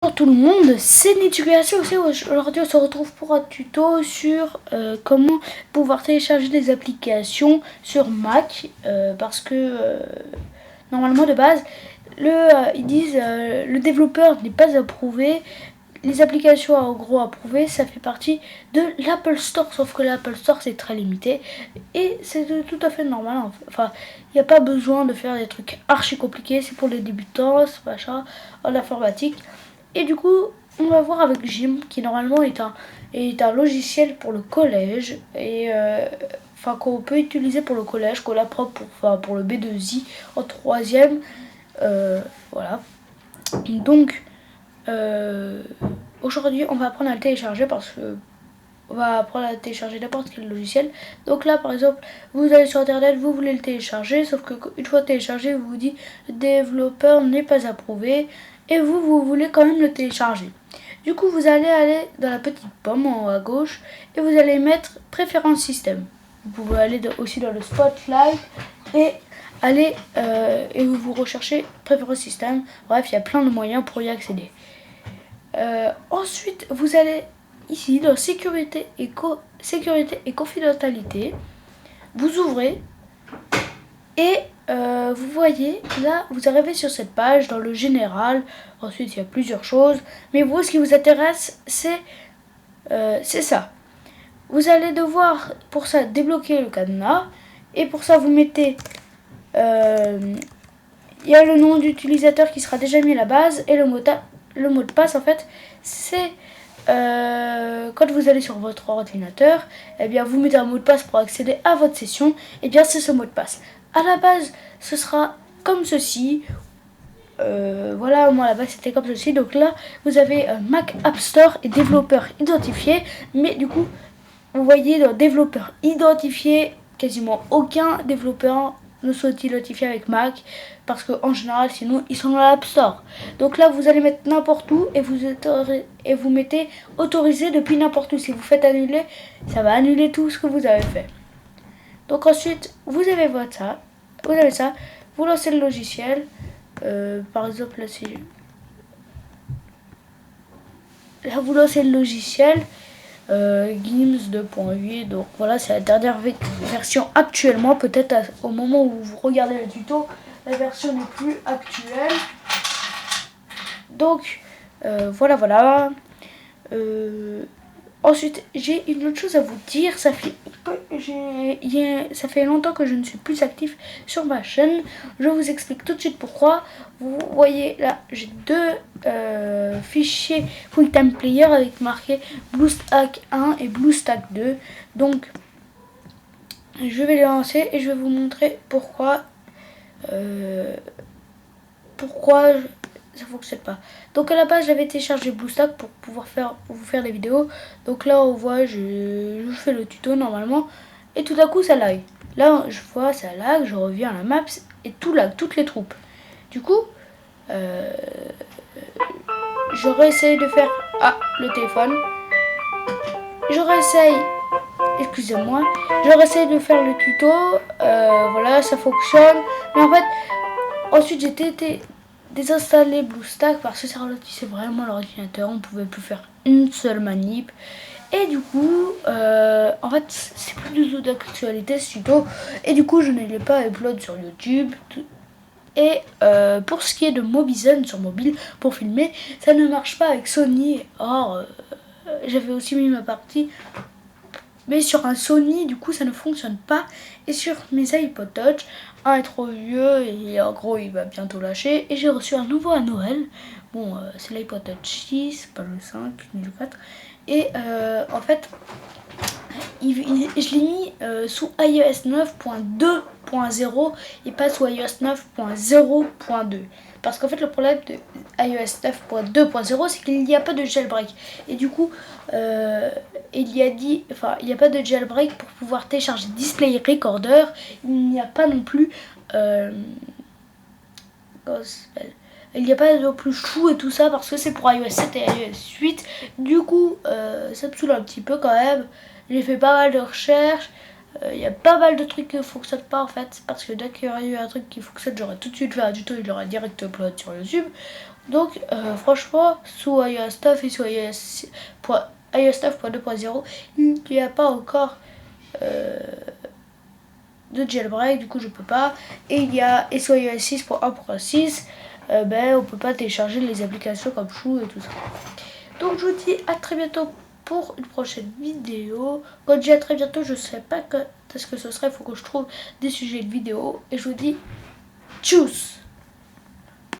Bonjour tout le monde, c'est Nitsugasu aussi. Aujourd'hui on se retrouve pour un tuto sur comment pouvoir télécharger des applications sur Mac parce que normalement de base ils disent le développeur n'est pas approuvé. Les applications en gros approuvées, ça fait partie de l'Apple Store, sauf que l'Apple Store c'est très limité et c'est tout à fait normal. Enfin, il n'y a pas besoin de faire des trucs archi compliqués, c'est pour les débutants, c'est machin en informatique. Et du coup, on va voir avec Jim, qui normalement est un logiciel pour le collège, et qu'on peut utiliser pour le collège, qu'on apprend pour le B2I en troisième. Voilà. Donc, aujourd'hui, on va apprendre à le télécharger parce que on va apprendre à télécharger n'importe quel logiciel. Donc là, par exemple, vous allez sur internet, vous voulez le télécharger, sauf que une fois téléchargé, vous dit le développeur n'est pas approuvé et vous voulez quand même le télécharger. Du coup, vous allez aller dans la petite pomme en haut à gauche et vous allez mettre préférence système. Vous pouvez aller aussi dans le spotlight et aller et vous recherchez préférence système. Bref, il y a plein de moyens pour y accéder. Ensuite, vous allez ici dans sécurité et confidentialité. Vous ouvrez et vous voyez là, vous arrivez sur cette page dans le général. Ensuite, il y a plusieurs choses, mais vous, ce qui vous intéresse, c'est ça. Vous allez devoir pour ça débloquer le cadenas et pour ça vous mettez il y a le nom d'utilisateur qui sera déjà mis à la base et le mot de passe en fait c'est quand vous allez sur votre ordinateur, eh bien vous mettez un mot de passe pour accéder à votre session, et bien c'est ce mot de passe. À la base, ce sera comme ceci. Voilà, moi à la base c'était comme ceci. Donc là, vous avez Mac App Store et développeur identifié, mais du coup, vous voyez dans développeur identifié, quasiment aucun développeur ne soit identifié avec Mac parce qu'en général sinon ils sont dans l'App Store. Donc là vous allez mettre n'importe où et vous mettez autorisé depuis n'importe où. Si vous faites annuler, ça va annuler tout ce que vous avez fait. Donc ensuite vous avez ça, vous lancez le logiciel. Par exemple là vous lancez le logiciel. Gims 2.8, donc voilà, c'est la dernière version actuellement. Peut-être au moment où vous regardez le tuto, la version n'est plus actuelle. Donc voilà. Ensuite, j'ai une autre chose à vous dire. Ça fait longtemps que je ne suis plus actif sur ma chaîne. Je vous explique tout de suite pourquoi. Vous voyez là, j'ai deux fichiers QuickTime Player avec marqué BlueStack 1 et BlueStack 2. Donc, je vais les lancer et je vais vous montrer pourquoi ça fonctionne pas. Donc à la base j'avais téléchargé BlueStack pour pouvoir vous faire des vidéos. Donc là on voit je fais le tuto normalement et tout à coup ça lag. Là je vois ça lag, je reviens à la map et tout lag, toutes les troupes. Du coup je réessaye de faire le téléphone. Je réessaye, excusez-moi, je réessaye de faire le tuto. Voilà, ça fonctionne. Mais en fait ensuite j'ai été désinstaller BlueStack parce que ça ralentissait vraiment l'ordinateur. On pouvait plus faire une seule manip. Et du coup, en fait, c'est plus du tout d'actualité ce tuto. Et du coup, je ne l'ai pas upload sur YouTube. Et pour ce qui est de Mobizen sur mobile, pour filmer, ça ne marche pas avec Sony. Or, j'avais aussi mis ma partie. Mais sur un Sony, du coup, ça ne fonctionne pas. Et sur mes iPod Touch, un est trop vieux et en gros, il va bientôt lâcher. Et j'ai reçu un nouveau à Noël. Bon, c'est l'iPod Touch 6, pas le 5, ni le 4. Et en fait, je l'ai mis sous iOS 9.2.0 et pas sous iOS 9.0.2. Parce qu'en fait, le problème de iOS 9.2.0, c'est qu'il n'y a pas de jailbreak. Et du coup, il n'y a pas de jailbreak pour pouvoir télécharger Display Recorder. Il n'y a pas non plus... il n'y a pas non plus chou et tout ça parce que c'est pour iOS 7 et iOS 8. Du coup, ça me saoule un petit peu quand même. J'ai fait pas mal de recherches. Il y a pas mal de trucs qui ne fonctionnent pas en fait. Parce que dès qu'il y aurait eu un truc qui fonctionne, j'aurais tout de suite fait un tuto et je l'aurais direct upload sur YouTube. Donc franchement, sous iOS 9 et sous iOS 9.2.0, il n'y a pas encore de jailbreak, du coup je peux pas. Et il y a et sur iOS 6.1.6, ben on peut pas télécharger les applications comme Chou et tout ça. Donc je vous dis à très bientôt pour une prochaine vidéo. Quand je dis à très bientôt, je sais pas quand est-ce que ce serait, il faut que je trouve des sujets de vidéo. Et je vous dis tchuss.